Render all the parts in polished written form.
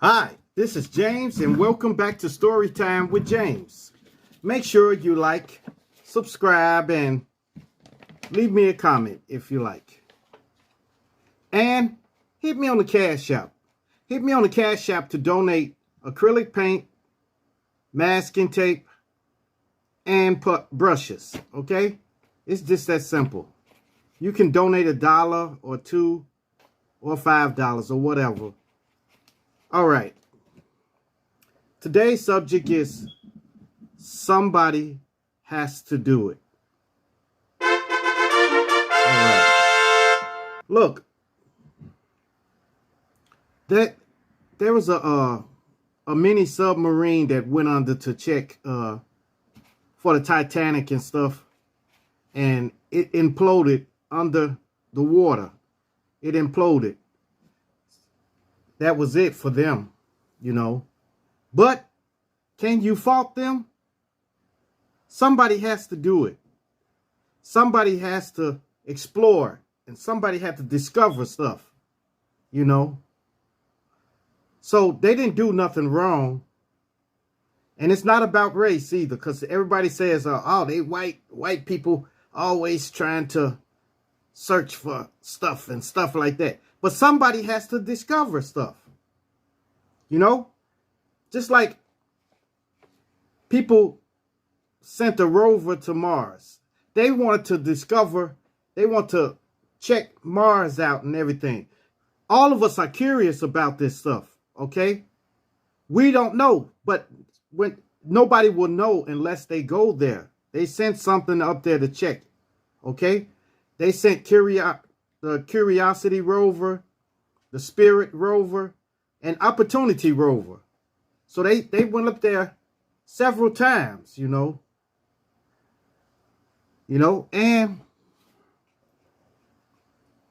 Hi, this is James, and welcome back to Storytime with James. Make sure you like, subscribe, and leave me a comment if you like. And hit me on the Cash App. Hit me on the Cash App to donate acrylic paint, masking tape, and brushes, okay? It's just that simple. You can donate $1 or $2 or $5 or whatever. All right. Today's subject is somebody has to do it. All right. Look, there was a mini submarine that went under to check for the Titanic and stuff, and it imploded under the water. It imploded. That was it for them, you know. But can you fault them? Somebody has to do it. Somebody has to explore, and somebody had to discover stuff, you know. So they didn't do nothing wrong. And it's not about race either, because everybody says, oh, they white people always trying to search for stuff and stuff like that. But somebody has to discover stuff, you know? Just like people sent a rover to Mars. They wanted to discover, they want to check Mars out and everything. All of us are curious about this stuff, okay? We don't know, but when nobody will know unless they go there. They sent something up there to check, okay? They sent the Curiosity rover, the Spirit rover, and Opportunity rover. So they went up there several times, you know. And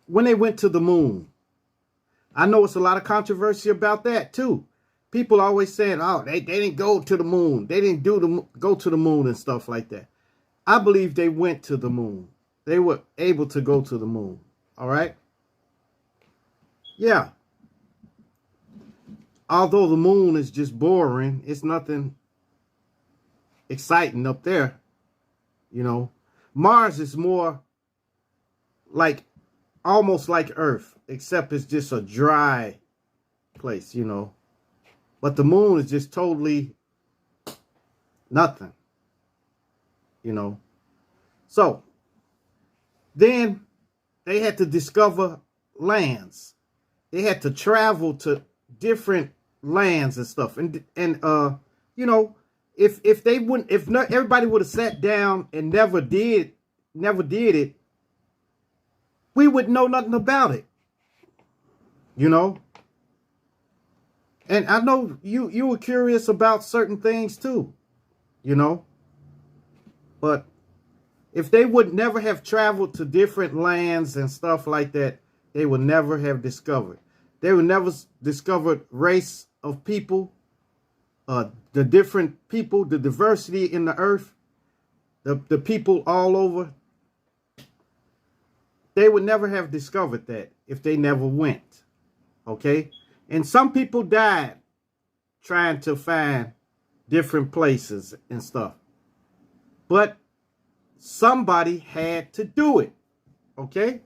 when they went to the moon, I know it's a lot of controversy about that too. People always saying, oh, they didn't go to the moon. They didn't go to the moon and stuff like that. I believe they went to the moon. They were able to go to the moon. All right. Yeah. Although the moon is just boring, it's nothing exciting up there. You know, Mars is more like almost like Earth, except it's just a dry place, you know. But the moon is just totally nothing, you know. So then they had to discover lands. They had to travel to different lands and stuff. And you know, if they wouldn't, if not, everybody would have sat down and never did it, we would know nothing about it, you know. And I know you were curious about certain things too, you know. But if they would never have traveled to different lands and stuff like that, they would never have discovered. They would never discovered race of people, the different people, the diversity in the earth, the people all over. They would never have discovered that if they never went. Okay? And some people died trying to find different places and stuff. But somebody had to do it. Okay?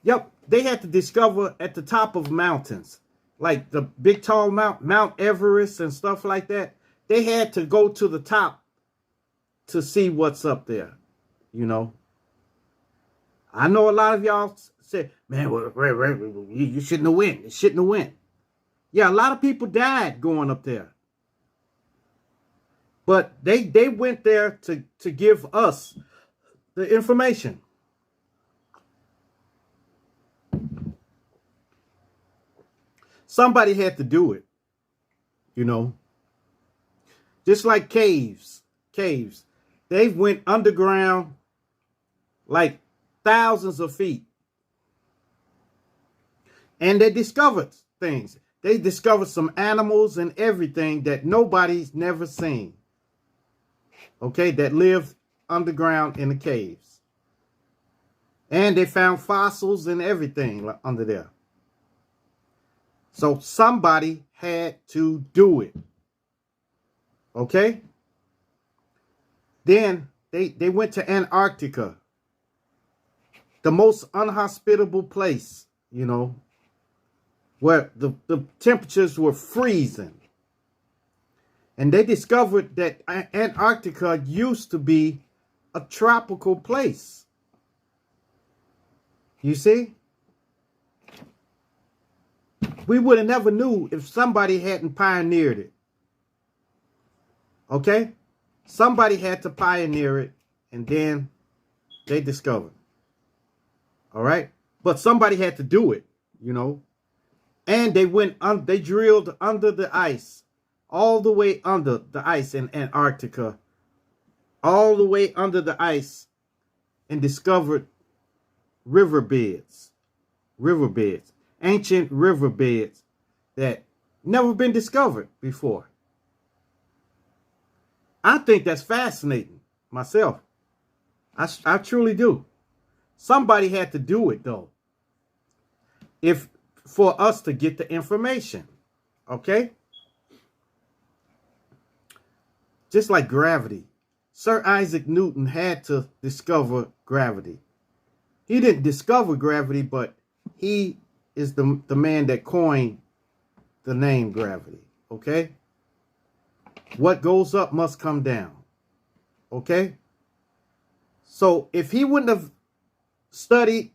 Yep. They had to discover at the top of mountains, like the big tall Mount Everest and stuff like that. They had to go to the top to see what's up there, you know. I know a lot of y'all say, man, you shouldn't have went. It shouldn't have went. Yeah, a lot of people died going up there. But they went there to give us the information. Somebody had to do it, you know. Just like caves. They went underground like thousands of feet. And they discovered things. They discovered some animals and everything that nobody's never seen. Okay, that lived underground in the caves. And they found fossils and everything under there. So somebody had to do it. Okay? Then they went to Antarctica, the most unhospitable place, you know, where the temperatures were freezing. And they discovered that Antarctica used to be a tropical place. You see? We would have never knew if somebody hadn't pioneered it. Okay? Somebody had to pioneer it, and then they discovered. All right? But somebody had to do it, you know. And they drilled under the ice, all the way under the ice in Antarctica, all the way under the ice, and discovered riverbeds, ancient riverbeds that never been discovered before. I think that's fascinating myself. I truly do. Somebody had to do it, though, if for us to get the information. Okay? Just like gravity. Sir Isaac Newton had to discover gravity. He didn't discover gravity, but he is the man that coined the name gravity. Okay? What goes up must come down. Okay? So if he wouldn't have studied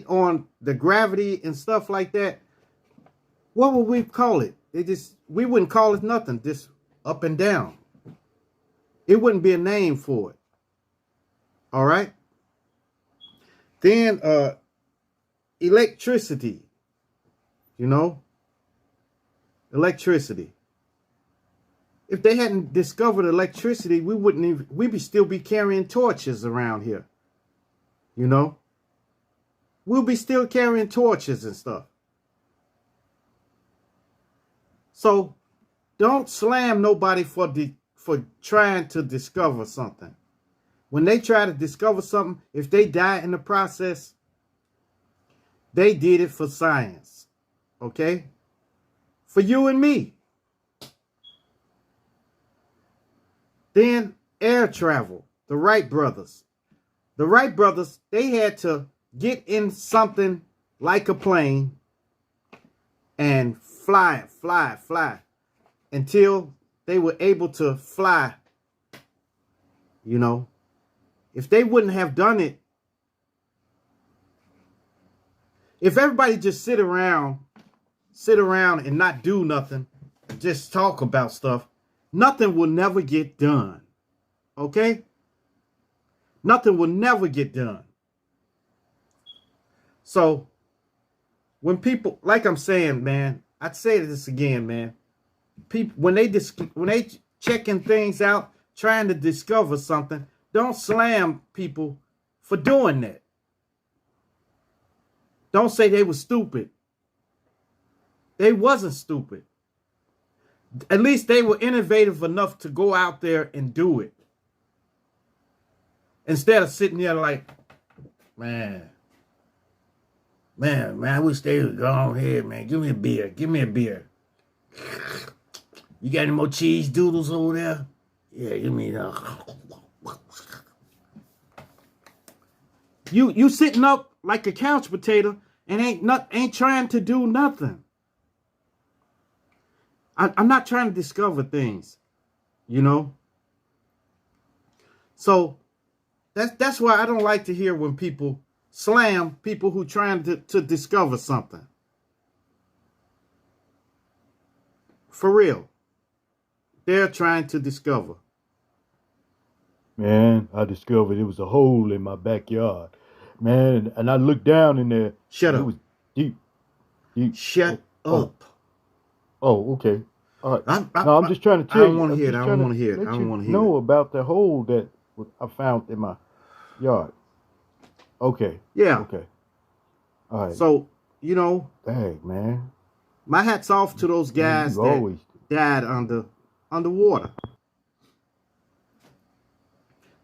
on the gravity and stuff like that, what would we call it? We wouldn't call it nothing, just up and down. It wouldn't be a name for it. All right? Then electricity. You know? Electricity. If they hadn't discovered electricity, we'd still be carrying torches around here. You know? We'll be still carrying torches and stuff. So don't slam nobody for trying to discover something. When they try to discover something, if they die in the process, they did it for science. Okay? For you and me. Then air travel. The Wright brothers. The Wright brothers, they had to get in something like a plane and fly until they were able to fly. You know, if they wouldn't have done it, if everybody just sit around and not do nothing, just talk about stuff, nothing will never get done. Okay? Nothing will never get done. So, when people, like I'm saying, man, I'd say this again, man. People, when they checking things out, trying to discover something, don't slam people for doing that. Don't say they were stupid. They wasn't stupid. At least they were innovative enough to go out there and do it. Instead of sitting there like, man, I wish they would go on here, man. Give me a beer. You got any more cheese doodles over there? Yeah, give me that. You sitting up like a couch potato and ain't trying to do nothing. I'm not trying to discover things, you know. So that's why I don't like to hear when people slam people who trying to discover something. For real. They're trying to discover. Man, I discovered it was a hole in my backyard. Man, and I looked down in there. Shut up. It was deep. Shut up. Oh, okay. All right. I'm just trying to tell you. I don't want to hear it. I don't want to hear it. I don't want to hear it. Know about the hole that I found in my yard. Okay. Yeah. Okay. All right. So, you know. Dang, man. My hat's off to those guys that died underwater.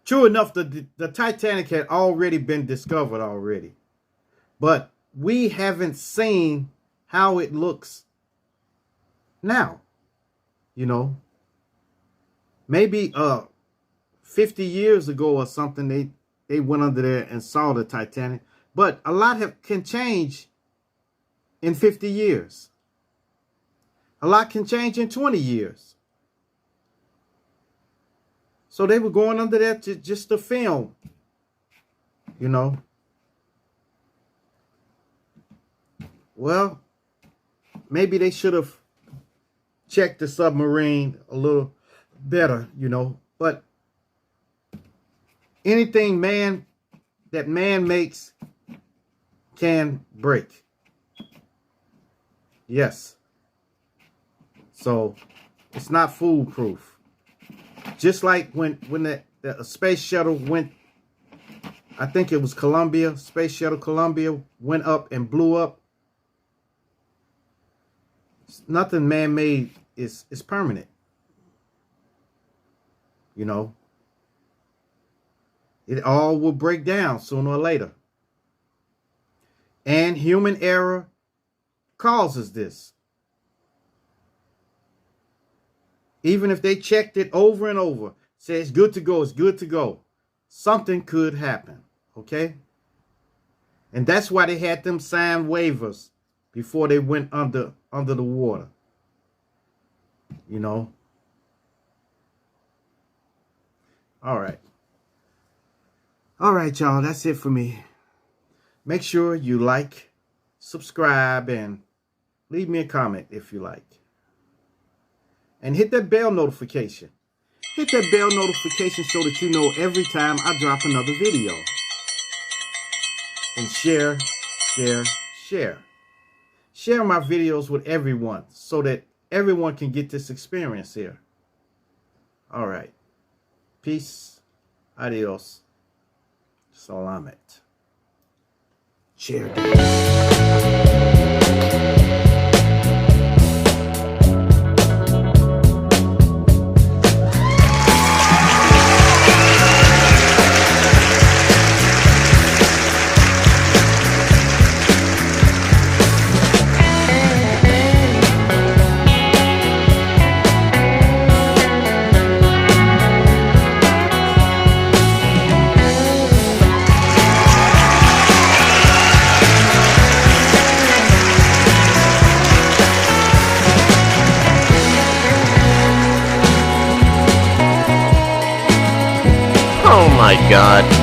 True enough, the Titanic had already been discovered already. But we haven't seen how it looks now. You know, maybe 50 years ago or something, they went under there and saw the Titanic. But a lot can change in 50 years. A lot can change in 20 years. So they were going under there just to film, you know. Well, maybe they should have checked the submarine a little better, you know. But anything that man makes can break. Yes. So it's not foolproof. Just like when the space shuttle went, I think it was Columbia, Space Shuttle Columbia went up and blew up. Nothing man-made is permanent. You know, it all will break down sooner or later. And human error causes this. Even if they checked it over and over, say it's good to go, it's good to go, something could happen, okay? And that's why they had them sign waivers before they went under the water, you know? All right, y'all, that's it for me. Make sure you like, subscribe, and leave me a comment if you like. And hit that bell notification. Hit that bell notification so that you know every time I drop another video. And share, share, share. Share my videos with everyone so that everyone can get this experience here. All right. Peace. Adios. Salamat. Cheers. Oh my god.